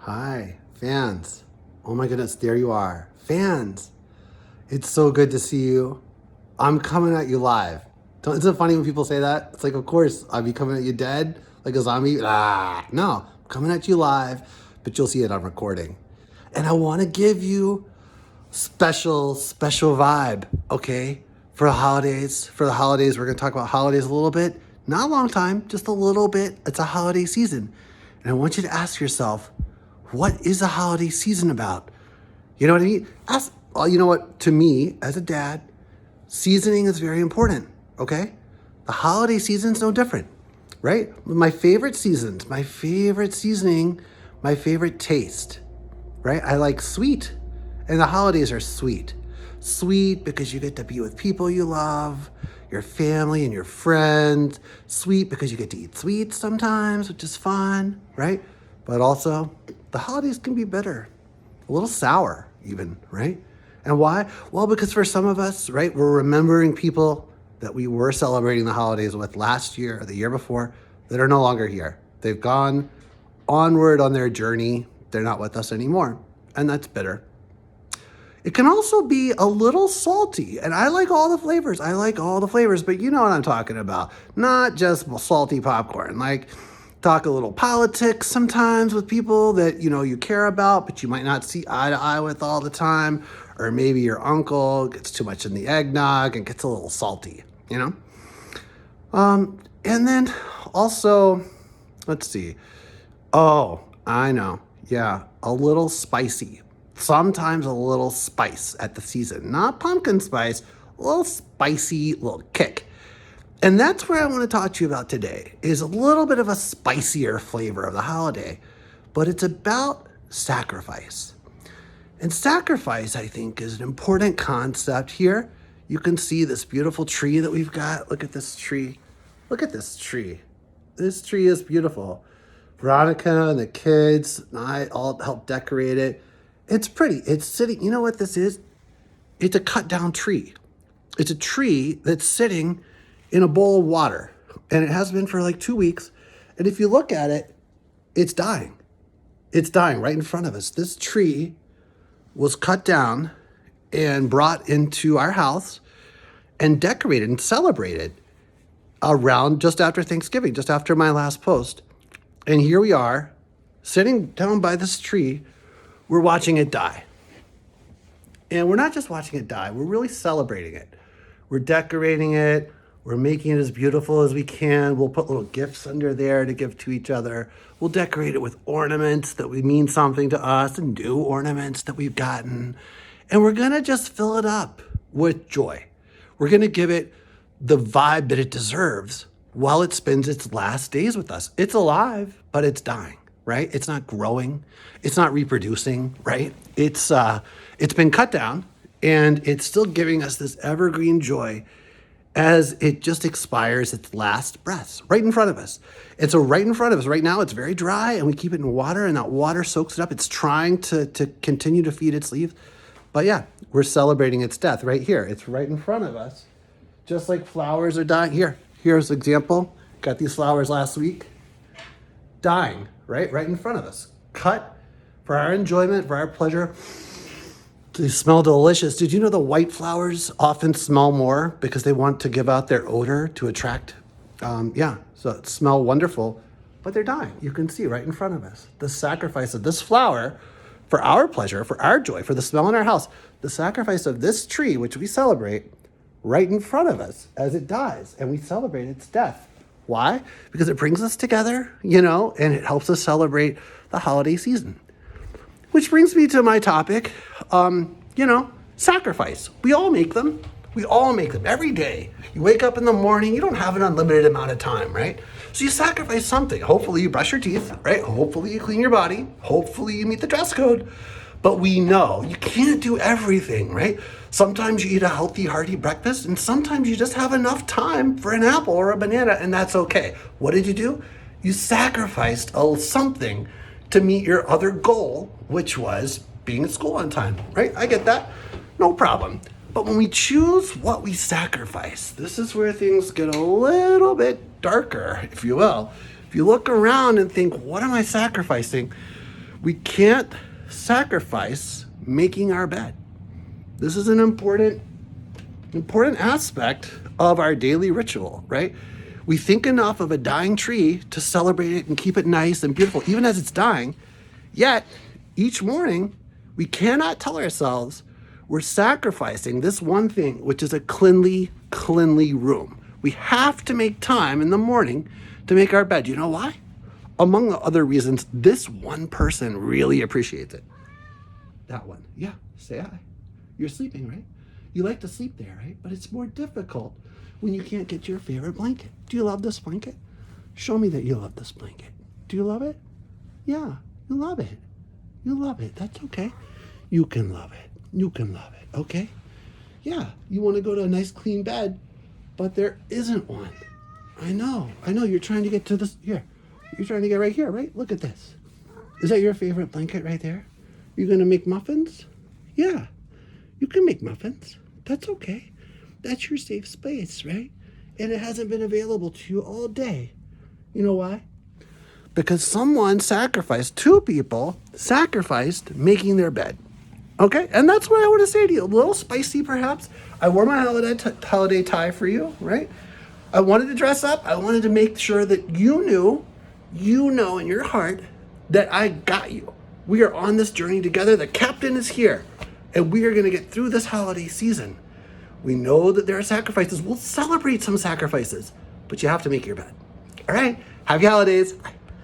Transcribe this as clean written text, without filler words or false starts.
Hi, fans. Oh my goodness, there you are. Fans, it's so good to see you. I'm coming at you live. Isn't it funny when people say that? It's like, of course, I'd be coming at you dead, like a zombie. No, I'm coming at you live, but you'll see it on recording. And I want to give you special vibe, okay? For the holidays. For the holidays, we're going to talk about holidays a little bit. Not a long time, just a little bit. It's a holiday season. And I want you to ask yourself, what is a holiday season about? You know what I mean? You know what? To me, as a dad, seasoning is very important, okay? The holiday season's no different, right? My favorite seasons, my favorite seasoning, my favorite taste, right? I like sweet, and the holidays are sweet. Sweet because you get to be with people you love, your family and your friends. Sweet because you get to eat sweets sometimes, which is fun, right? But also, the holidays can be bitter, a little sour even, right? And why? Well, because for some of us, right, we're remembering people that we were celebrating the holidays with last year or the year before that are no longer here. They've gone onward on their journey. They're not with us anymore. And that's bitter. It can also be a little salty, and I like all the flavors. But you know what I'm talking about. Not just salty popcorn. Like, talk a little politics sometimes with people that, you care about, but you might not see eye to eye with all the time. Or maybe your uncle gets too much in the eggnog and gets a little salty, And then also, let's see. Oh, I know. Yeah, a little spicy. Sometimes a little spice at the season. Not pumpkin spice, a little spicy little kick. And that's where I want to talk to you about today, is a little bit of a spicier flavor of the holiday, but it's about sacrifice. And sacrifice, I think, is an important concept here. You can see this beautiful tree that we've got. Look at this tree. Look at this tree. This tree is beautiful. Veronica and the kids and I all helped decorate it. It's pretty. It's sitting, you know what this is? It's a cut down tree. It's a tree that's sitting in a bowl of water. And it has been for like 2 weeks. And if you look at it, it's dying. It's dying right in front of us. This tree was cut down and brought into our house and decorated and celebrated around just after Thanksgiving, just after my last post. And here we are, sitting down by this tree. We're watching it die. And we're not just watching it die, we're really celebrating it. We're decorating it. We're making it as beautiful as we can. We'll put little gifts under there to give to each other. We'll decorate it with ornaments that would mean something to us and new ornaments that we've gotten. And we're going to just fill it up with joy. We're going to give it the vibe that it deserves while it spends its last days with us. It's alive, but it's dying, right? It's not growing. It's not reproducing, right? It's been cut down, and it's still giving us this evergreen joy as it just expires its last breaths right in front of us. And so right in front of us right now, it's very dry, and we keep it in water, and that water soaks it up. It's trying to continue to feed its leaves. But yeah, we're celebrating its death right here. It's right in front of us. Just like flowers are dying. Here's an example. Got these flowers last week. Dying, right in front of us. Cut for our enjoyment, for our pleasure. They smell delicious. Did you know the white flowers often smell more because they want to give out their odor to attract? So it smell wonderful, but they're dying. You can see right in front of us. The sacrifice of this flower for our pleasure, for our joy, for the smell in our house. The sacrifice of this tree, which we celebrate right in front of us as it dies, and we celebrate its death. Why? Because it brings us together, and it helps us celebrate the holiday season. Which brings me to my topic, sacrifice. We all make them. Every day. You wake up in the morning, you don't have an unlimited amount of time, right? So you sacrifice something. Hopefully you brush your teeth, right? Hopefully you clean your body. Hopefully you meet the dress code. But we know you can't do everything, right? Sometimes you eat a healthy, hearty breakfast, and sometimes you just have enough time for an apple or a banana, and that's okay. What did you do? You sacrificed something to meet your other goal, which was being at school on time, right? I get that. No problem. But when we choose what we sacrifice, this is where things get a little bit darker, if you will. If you look around and think, what am I sacrificing? We can't sacrifice making our bed. This is an important aspect of our daily ritual, right? We think enough of a dying tree to celebrate it and keep it nice and beautiful, even as it's dying. Yet, each morning, we cannot tell ourselves we're sacrificing this one thing, which is a cleanly room. We have to make time in the morning to make our bed. You know why? Among the other reasons, this one person really appreciates it. That one. Yeah, say hi. You're sleeping, right? You like to sleep there, right? But it's more difficult when you can't get your favorite blanket. Do you love this blanket? Show me that you love this blanket. Do you love it? Yeah, you love it. You love it. That's okay. You can love it. You can love it, okay? Yeah, you want to go to a nice clean bed, but there isn't one. I know. You're trying to get to this. Here. You're trying to get right here, right? Look at this. Is that your favorite blanket right there? You're going to make muffins? Yeah, you can make muffins. That's okay. That's your safe space, right? And it hasn't been available to you all day. You know why? Because someone sacrificed, two people sacrificed making their bed. Okay? And that's what I want to say to you. A little spicy, perhaps. I wore my holiday tie for you, right? I wanted to dress up. I wanted to make sure that you know in your heart that I got you. We are on this journey together. The captain is here, and we are going to get through this holiday season. We know that there are sacrifices. We'll celebrate some sacrifices, but you have to make your bed. All right? Happy holidays.